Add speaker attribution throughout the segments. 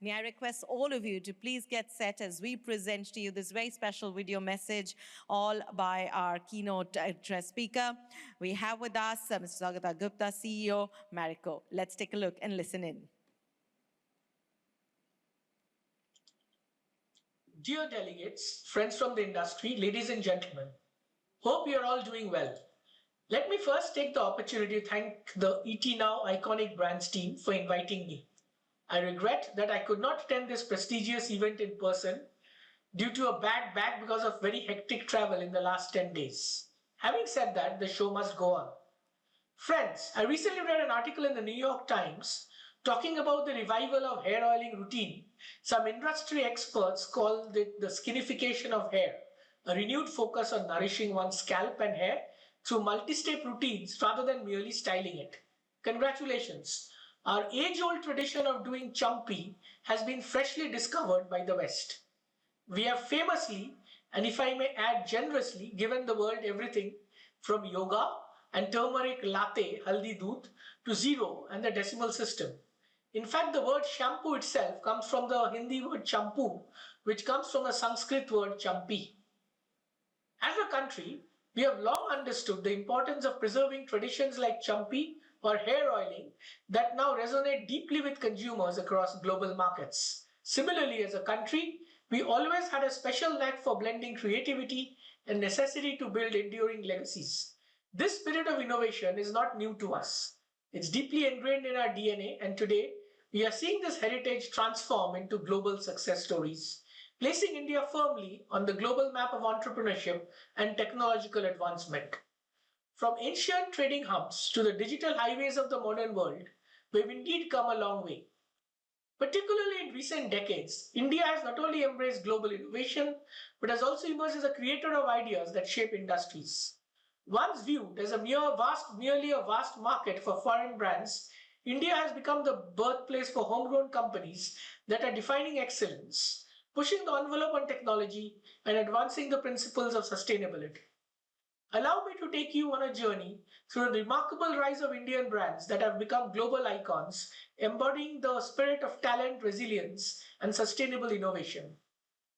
Speaker 1: May I request all of you to please get set as we present to you this very special video message, all by our keynote address speaker. We have with us Mr. Saugata Gupta, CEO, Marico. Let's take a look and listen in.
Speaker 2: Dear delegates, friends from the industry, ladies and gentlemen, hope you're all doing well. Let me first take the opportunity to thank the ET Now Iconic Brands team for inviting me. I regret that I could not attend this prestigious event in person due to a bad back because of very hectic travel in the last 10 days. Having said that, the show must go on. Friends, I recently read an article in the New York Times talking about the revival of hair oiling routine. Some industry experts call it the skinification of hair, a renewed focus on nourishing one's scalp and hair through multi-step routines rather than merely styling it. Congratulations! Our age-old tradition of doing champi has been freshly discovered by the West. We have famously, and if I may add generously, given the world everything from yoga and turmeric latte haldi doodh to zero and the decimal system. In fact, the word shampoo itself comes from the Hindi word champu, which comes from the Sanskrit word champi. As a country, we have long understood the importance of preserving traditions like champi or hair oiling that now resonate deeply with consumers across global markets. Similarly, as a country, we always had a special knack for blending creativity and necessity to build enduring legacies. This spirit of innovation is not new to us. It's deeply ingrained in our DNA, and today we are seeing this heritage transform into global success stories, placing India firmly on the global map of entrepreneurship and technological advancement. From ancient trading hubs to the digital highways of the modern world, we've indeed come a long way. Particularly in recent decades, India has not only embraced global innovation, but has also emerged as a creator of ideas that shape industries. Once viewed as merely a vast market for foreign brands, India has become the birthplace for homegrown companies that are defining excellence, pushing the envelope on technology, and advancing the principles of sustainability. Allow me to take you on a journey through the remarkable rise of Indian brands that have become global icons, embodying the spirit of talent, resilience, and sustainable innovation.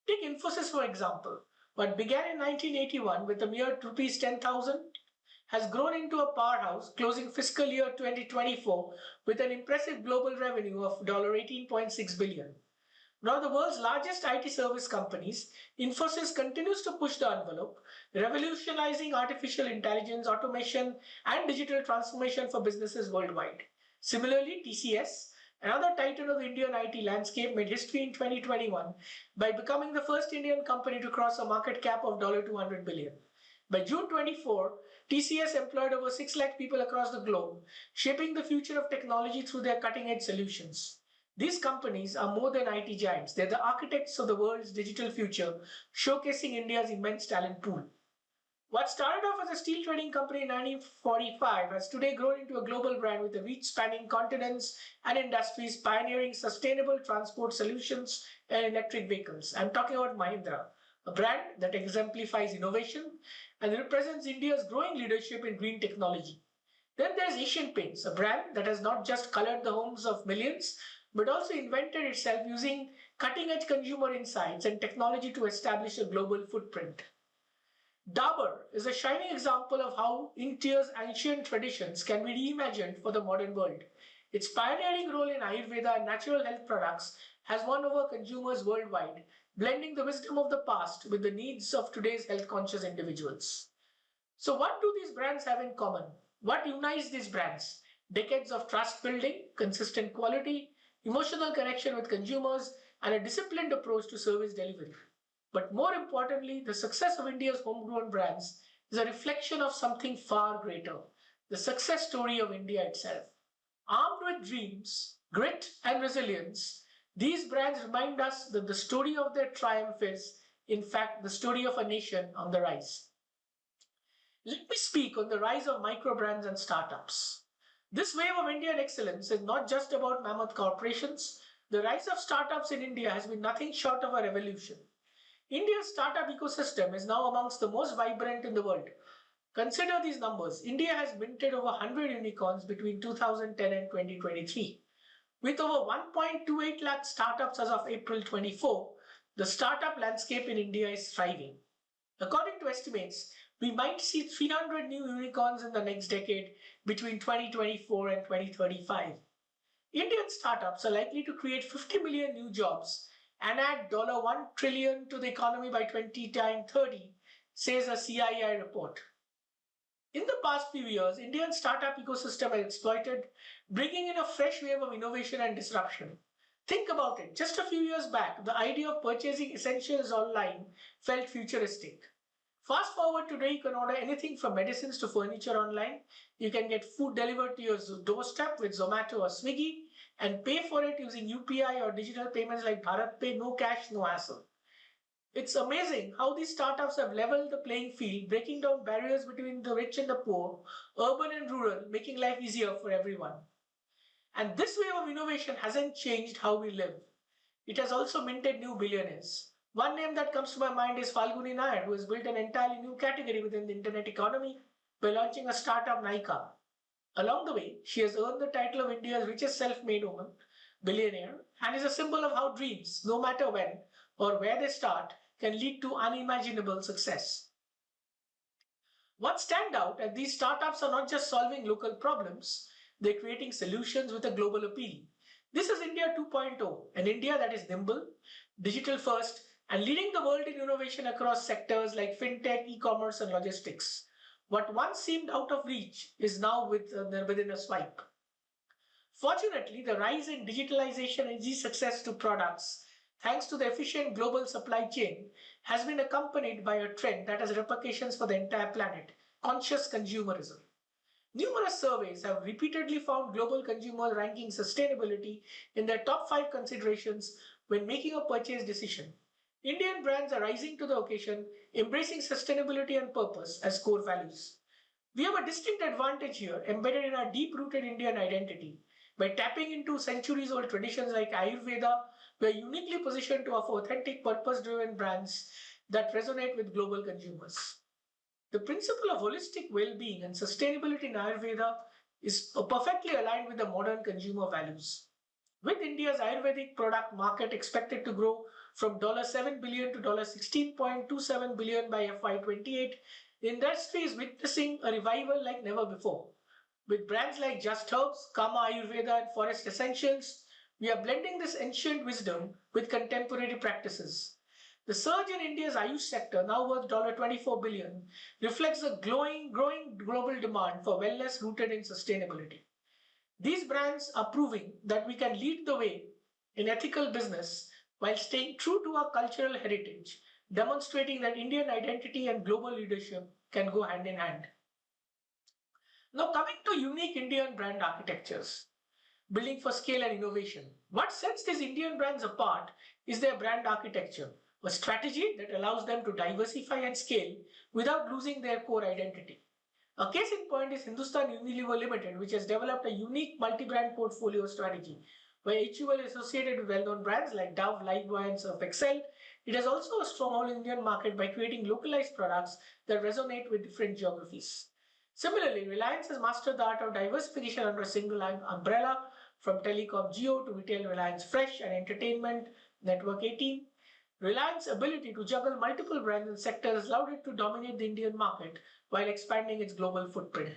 Speaker 2: Take Infosys for example. What began in 1981 with a mere rupees 10,000 has grown into a powerhouse, closing fiscal year 2024 with an impressive global revenue of $18.6 billion. Now, the world's largest IT service companies, Infosys continues to push the envelope, revolutionizing artificial intelligence, automation, and digital transformation for businesses worldwide. Similarly, TCS, another titan of the Indian IT landscape, made history in 2021 by becoming the first Indian company to cross a market cap of $200 billion. By June 24, TCS employed over 6 lakh people across the globe, shaping the future of technology through their cutting edge solutions. These companies are more than IT giants. They're the architects of the world's digital future, showcasing India's immense talent pool. What started off as a steel trading company in 1945 has today grown into a global brand with a reach spanning continents and industries, pioneering sustainable transport solutions and electric vehicles. I'm talking about Mahindra, a brand that exemplifies innovation and represents India's growing leadership in green technology. Then there's Asian Paints, a brand that has not just colored the homes of millions, but also invented itself using cutting edge consumer insights and technology to establish a global footprint. Dabur is a shining example of how India's ancient traditions can be reimagined for the modern world. Its pioneering role in Ayurveda and natural health products has won over consumers worldwide, blending the wisdom of the past with the needs of today's health conscious individuals. So, what do these brands have in common? What unites these brands? Decades of trust building, consistent quality, emotional connection with consumers, and a disciplined approach to service delivery. But more importantly, the success of India's homegrown brands is a reflection of something far greater, the success story of India itself. Armed with dreams, grit, and resilience, these brands remind us that the story of their triumph is, in fact, the story of a nation on the rise. Let me speak on the rise of micro brands and startups. This wave of Indian excellence is not just about mammoth corporations. The rise of startups in India has been nothing short of a revolution. India's startup ecosystem is now amongst the most vibrant in the world. Consider these numbers. India has minted over 100 unicorns between 2010 and 2023. With over 1.28 lakh startups as of April 24, the startup landscape in India is thriving. According to estimates, we might see 300 new unicorns in the next decade between 2024 and 2035. Indian startups are likely to create 50 million new jobs and add $1 trillion to the economy by 2030, says a CII report. In the past few years, Indian startup ecosystem has exploited, bringing in a fresh wave of innovation and disruption. Think about it. Just a few years back, the idea of purchasing essentials online felt futuristic. Fast forward today, you can order anything from medicines to furniture online. You can get food delivered to your doorstep with Zomato or Swiggy and pay for it using UPI or digital payments like Bharat Pay, no cash, no hassle. It's amazing how these startups have leveled the playing field, breaking down barriers between the rich and the poor, urban and rural, making life easier for everyone. And this wave of innovation hasn't changed how we live. It has also minted new billionaires. One name that comes to my mind is Falguni Nair, who has built an entirely new category within the internet economy by launching a startup Nika. Along the way, she has earned the title of India's richest self-made woman, billionaire, and is a symbol of how dreams, no matter when or where they start, can lead to unimaginable success. What stand out is these startups are not just solving local problems, they're creating solutions with a global appeal. This is India 2.0, an India that is nimble, digital first, and leading the world in innovation across sectors like fintech, e-commerce, and logistics. What once seemed out of reach is now within a swipe. Fortunately, the rise in digitalization and easy success to products, thanks to the efficient global supply chain, has been accompanied by a trend that has repercussions for the entire planet: conscious consumerism. Numerous surveys have repeatedly found global consumers ranking sustainability in their top 5 considerations when making a purchase decision. Indian brands are rising to the occasion, embracing sustainability and purpose as core values. We have a distinct advantage here embedded in our deep rooted Indian identity. By tapping into centuries old traditions like Ayurveda, we are uniquely positioned to offer authentic, purpose driven brands that resonate with global consumers. The principle of holistic well being and sustainability in Ayurveda is perfectly aligned with the modern consumer values. With India's Ayurvedic product market expected to grow from $7 billion to $16.27 billion by FY28, the industry is witnessing a revival like never before. With brands like Just Herbs, Kama Ayurveda, and Forest Essentials, we are blending this ancient wisdom with contemporary practices. The surge in India's Ayush sector, now worth $24 billion, reflects a growing global demand for wellness rooted in sustainability. These brands are proving that we can lead the way in ethical business while staying true to our cultural heritage, demonstrating that Indian identity and global leadership can go hand in hand. Now, coming to unique Indian brand architectures, building for scale and innovation. What sets these Indian brands apart is their brand architecture, a strategy that allows them to diversify and scale without losing their core identity. A case in point is Hindustan Unilever Limited, which has developed a unique multi-brand portfolio strategy. Where HUL is associated with well-known brands like Dove, Lifebuoy, and Surf Excel, it has also a stronghold in the Indian market by creating localized products that resonate with different geographies. Similarly, Reliance has mastered the art of diversification under a single umbrella, from Telecom Jio to retail Reliance Fresh and entertainment Network 18. Reliance's ability to juggle multiple brands and sectors allowed it to dominate the Indian market while expanding its global footprint.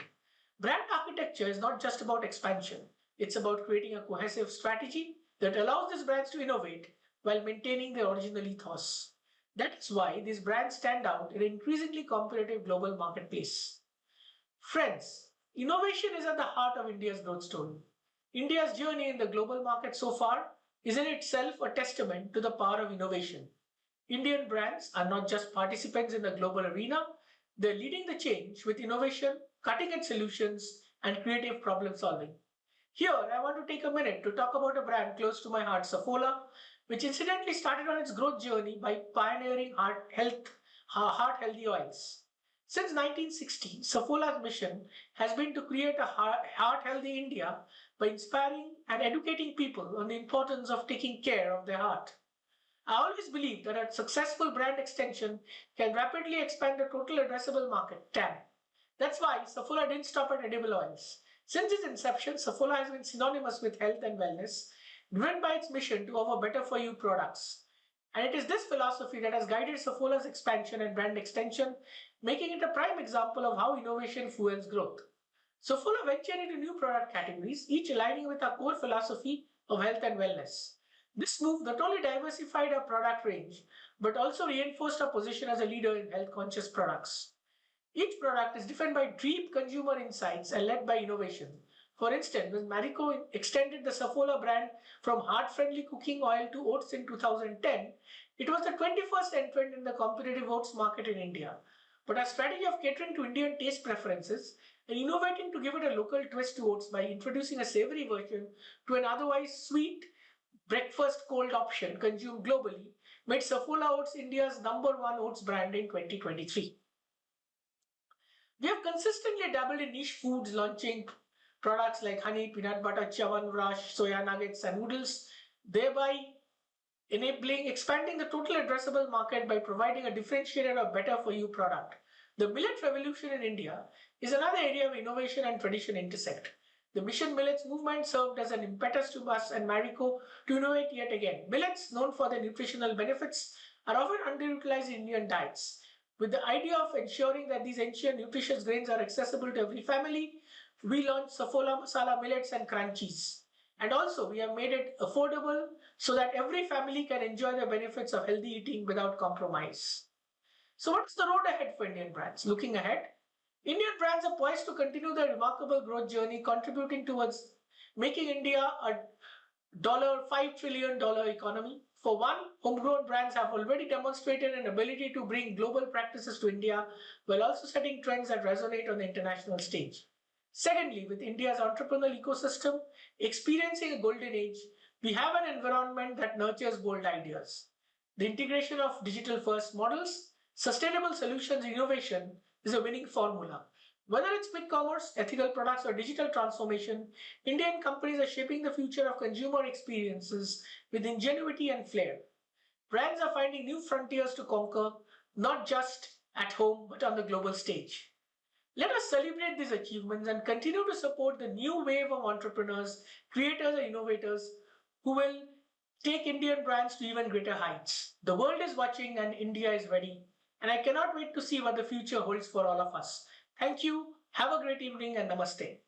Speaker 2: Brand architecture is not just about expansion, it's about creating a cohesive strategy that allows these brands to innovate while maintaining their original ethos. That is why these brands stand out in an increasingly competitive global marketplace. Friends, innovation is at the heart of India's growth story. India's journey in the global market so far is in itself a testament to the power of innovation. Indian brands are not just participants in the global arena, they're leading the change with innovation, cutting edge solutions, and creative problem solving. Here, I want to take a minute to talk about a brand close to my heart, Saffola, which incidentally started on its growth journey by pioneering heart healthy oils. Since 1960, Saffola's mission has been to create a heart healthy India by inspiring and educating people on the importance of taking care of their heart. I always believe that a successful brand extension can rapidly expand the total addressable market, TAM. That's why Saffola didn't stop at edible oils. Since its inception, Saffola has been synonymous with health and wellness, driven by its mission to offer better for you products. And it is this philosophy that has guided Safola's expansion and brand extension, making it a prime example of how innovation fuels growth. Safola ventured into new product categories, each aligning with our core philosophy of health and wellness. This move not only diversified our product range, but also reinforced our position as a leader in health conscious products. Each product is defined by deep consumer insights and led by innovation. For instance, when Marico extended the Safola brand from heart-friendly cooking oil to oats in 2010, it was the 21st entrant in the competitive oats market in India. But our strategy of catering to Indian taste preferences and innovating to give it a local twist to oats by introducing a savory version to an otherwise sweet breakfast cold option consumed globally made Safola Oats India's #1 oats brand in 2023. We have consistently dabbled in niche foods, launching products like honey, peanut butter, chawanprash, soya nuggets, and noodles, thereby enabling expanding the total addressable market by providing a differentiated or better for you product. The millet revolution in India is another area of innovation and tradition intersect. The Mission Millets movement served as an impetus to us and Marico to innovate yet again. Millets, known for their nutritional benefits, are often underutilized in Indian diets. With the idea of ensuring that these ancient nutritious grains are accessible to every family, we launched Safola Masala Millets and Crunchies. And also, we have made it affordable so that every family can enjoy the benefits of healthy eating without compromise. So, what's the road ahead for Indian brands? Looking ahead, Indian brands are poised to continue their remarkable growth journey, contributing towards making India a $5 trillion economy. For one, homegrown brands have already demonstrated an ability to bring global practices to India while also setting trends that resonate on the international stage. Secondly, with India's entrepreneurial ecosystem experiencing a golden age, we have an environment that nurtures bold ideas. The integration of digital first models, sustainable solutions, and innovation is a winning formula. Whether it's quick commerce, ethical products, or digital transformation, Indian companies are shaping the future of consumer experiences with ingenuity and flair. Brands are finding new frontiers to conquer, not just at home, but on the global stage. Let us celebrate these achievements and continue to support the new wave of entrepreneurs, creators, and innovators who will take Indian brands to even greater heights. The world is watching and India is ready, and I cannot wait to see what the future holds for all of us. Thank you, have a great evening, and namaste.